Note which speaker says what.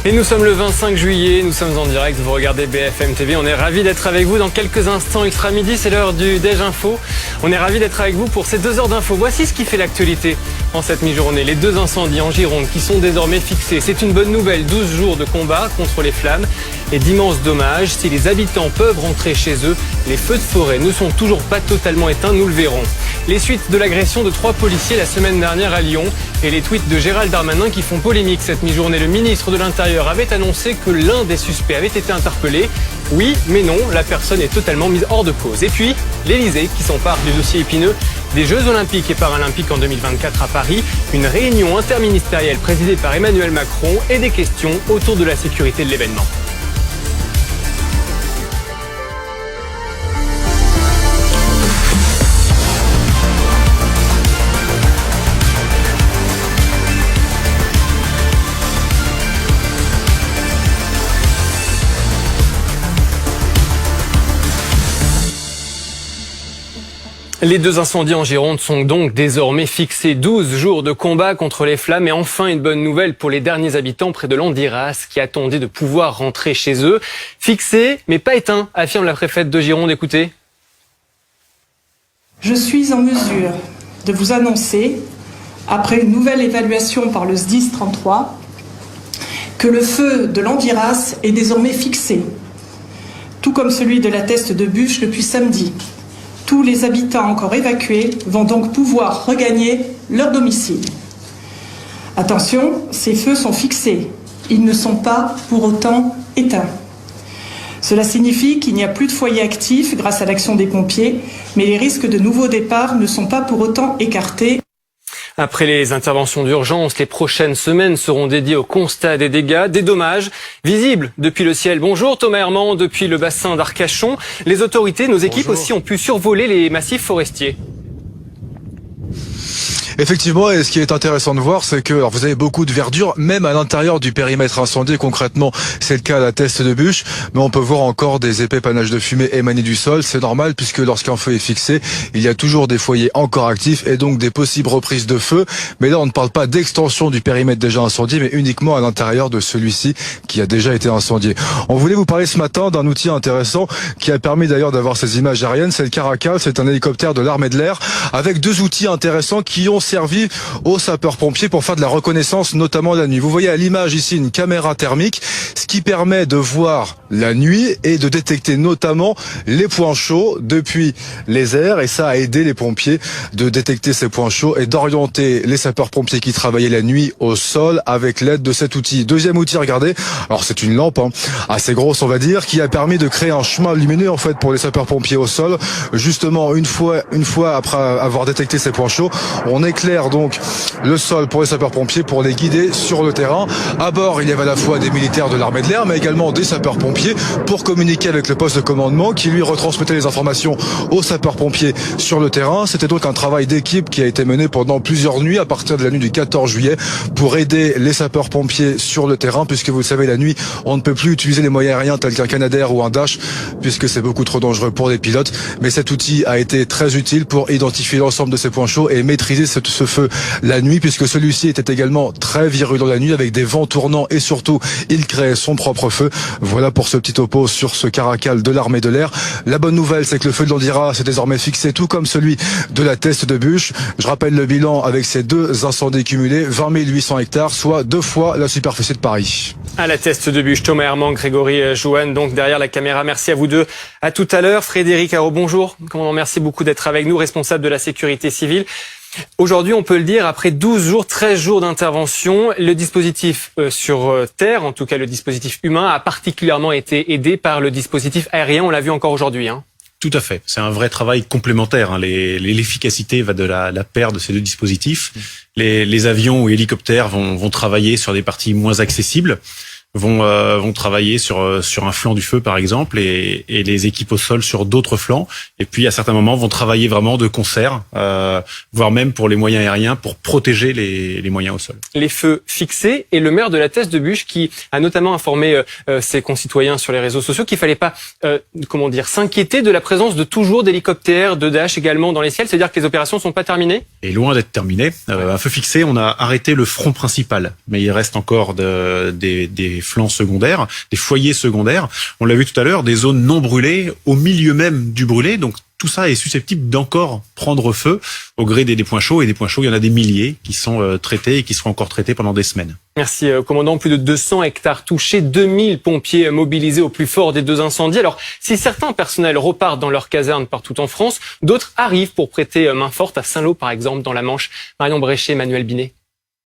Speaker 1: Et nous sommes le 25 juillet, nous sommes en direct, vous regardez BFM TV, on est ravis d'être avec vous dans quelques instants, Extra Midi, c'est l'heure du Déj Info. On est ravis d'être avec vous pour ces 2 heures d'info. Voici ce qui fait l'actualité en cette mi-journée. Les 2 incendies en Gironde qui sont désormais fixés. C'est une bonne nouvelle, 12 jours de combat contre les flammes et d'immenses dommages. Si les habitants peuvent rentrer chez eux, les feux de forêt ne sont toujours pas totalement éteints, nous le verrons. Les suites de l'agression de 3 policiers la semaine dernière à Lyon et les tweets de Gérald Darmanin qui font polémique cette mi-journée. Le ministre de l'Intérieur avait annoncé que l'un des suspects avait été interpellé. Oui, mais non, la personne est totalement mise hors de cause. Et puis, l'Elysée qui s'empare du dossier épineux des Jeux Olympiques et Paralympiques en 2024 à Paris. Une réunion interministérielle présidée par Emmanuel Macron et des questions autour de la sécurité de l'événement. Les 2 incendies en Gironde sont donc désormais fixés. 12 jours de combat contre les flammes et enfin une bonne nouvelle pour les derniers habitants près de Landiras qui attendaient de pouvoir rentrer chez eux. Fixés mais pas éteints, affirme la préfète de Gironde. Écoutez.
Speaker 2: Je suis en mesure de vous annoncer, après une nouvelle évaluation par le SDIS 33, que le feu de Landiras est désormais fixé, tout comme celui de la Teste de Bûche depuis samedi. Tous les habitants encore évacués vont donc pouvoir regagner leur domicile. Attention, ces feux sont fixés. Ils ne sont pas pour autant éteints. Cela signifie qu'il n'y a plus de foyer actif grâce à l'action des pompiers, mais les risques de nouveaux départs ne sont pas pour autant écartés.
Speaker 1: Après les interventions d'urgence, les prochaines semaines seront dédiées au constat des dégâts, des dommages visibles depuis le ciel. Bonjour Thomas Herman, depuis le bassin d'Arcachon. Les autorités, nos équipes aussi ont pu survoler les massifs forestiers.
Speaker 3: Effectivement, et ce qui est intéressant de voir, c'est que alors vous avez beaucoup de verdure, même à l'intérieur du périmètre incendié. Concrètement, c'est le cas à la Teste de Bûche, mais on peut voir encore des épais panaches de fumée émaner du sol. C'est normal puisque lorsqu'un feu est fixé, il y a toujours des foyers encore actifs et donc des possibles reprises de feu. Mais là, on ne parle pas d'extension du périmètre déjà incendié, mais uniquement à l'intérieur de celui-ci qui a déjà été incendié. On voulait vous parler ce matin d'un outil intéressant qui a permis d'ailleurs d'avoir ces images aériennes. C'est le Caracal, c'est un hélicoptère de l'armée de l'air avec 2 outils intéressants qui ont servi aux sapeurs-pompiers pour faire de la reconnaissance, notamment la nuit. Vous voyez à l'image ici une caméra thermique, ce qui permet de voir la nuit et de détecter notamment les points chauds depuis les airs. Et ça a aidé les pompiers de détecter ces points chauds et d'orienter les sapeurs-pompiers qui travaillaient la nuit au sol avec l'aide de cet outil. Deuxième outil, regardez. Alors c'est une lampe assez grosse, on va dire, qui a permis de créer un chemin lumineux en fait pour les sapeurs-pompiers au sol. Justement, une fois après avoir détecté ces points chauds, on éclaire donc le sol pour les sapeurs-pompiers pour les guider sur le terrain. À bord, il y avait à la fois des militaires de l'armée de l'air, mais également des sapeurs-pompiers pour communiquer avec le poste de commandement qui lui retransmettait les informations aux sapeurs-pompiers sur le terrain. C'était donc un travail d'équipe qui a été mené pendant plusieurs nuits à partir de la nuit du 14 juillet pour aider les sapeurs-pompiers sur le terrain, puisque vous le savez, la nuit, on ne peut plus utiliser les moyens aériens tels qu'un Canadair ou un Dash, puisque c'est beaucoup trop dangereux pour les pilotes. Mais cet outil a été très utile pour identifier l'ensemble de ces points chauds et maîtriser ce feu la nuit, puisque celui-ci était également très virulent la nuit avec des vents tournants et surtout il créait son propre feu. Voilà pour ce petit topo sur ce Caracal de l'armée de l'air. La bonne nouvelle, c'est que le feu de Landiras est désormais fixé, tout comme celui de la Teste de Bûche. Je rappelle le bilan avec ces 2 incendies cumulés, 20 800 hectares, soit 2 fois la superficie de Paris.
Speaker 1: À la Teste de Bûche, Thomas Herman, Grégory Jouan, donc derrière la caméra. Merci à vous deux. À tout à l'heure. Frédéric Haro, bonjour. Commandant, merci beaucoup d'être avec nous, responsable de la sécurité civile. Aujourd'hui, on peut le dire, après 12 jours, 13 jours d'intervention, le dispositif sur terre, en tout cas le dispositif humain, a particulièrement été aidé par le dispositif aérien. On l'a vu encore aujourd'hui.
Speaker 4: Tout à fait. C'est un vrai travail complémentaire. L'efficacité va de la paire de ces 2 dispositifs. Les avions ou hélicoptères vont travailler sur des parties moins accessibles. Vont travailler sur un flanc du feu par exemple et les équipes au sol sur d'autres flancs, et puis à certains moments vont travailler vraiment de concert, voire même pour les moyens aériens pour protéger les moyens au sol. Les feux fixés, et le maire de la Teste de Bûche qui a notamment informé ses concitoyens sur les réseaux sociaux qu'il fallait pas s'inquiéter de la présence de toujours d'hélicoptères, de Dash également dans les ciels, c'est-à-dire que les opérations sont pas terminées. Et loin d'être terminées, un feu fixé, on a arrêté le front principal, mais il reste encore des des flancs secondaires, des foyers secondaires. On l'a vu tout à l'heure, des zones non brûlées au milieu même du brûlé. Donc tout ça est susceptible d'encore prendre feu au gré des points chauds. Et des points chauds, il y en a des milliers qui sont traités et qui seront encore traités pendant des semaines.
Speaker 1: Merci, commandant. Plus de 200 hectares touchés, 2000 pompiers mobilisés au plus fort des 2 incendies. Alors, si certains personnels repartent dans leurs casernes partout en France, d'autres arrivent pour prêter main forte à Saint-Lô, par exemple, dans la Manche. Marion Bréchet, Emmanuel Binet.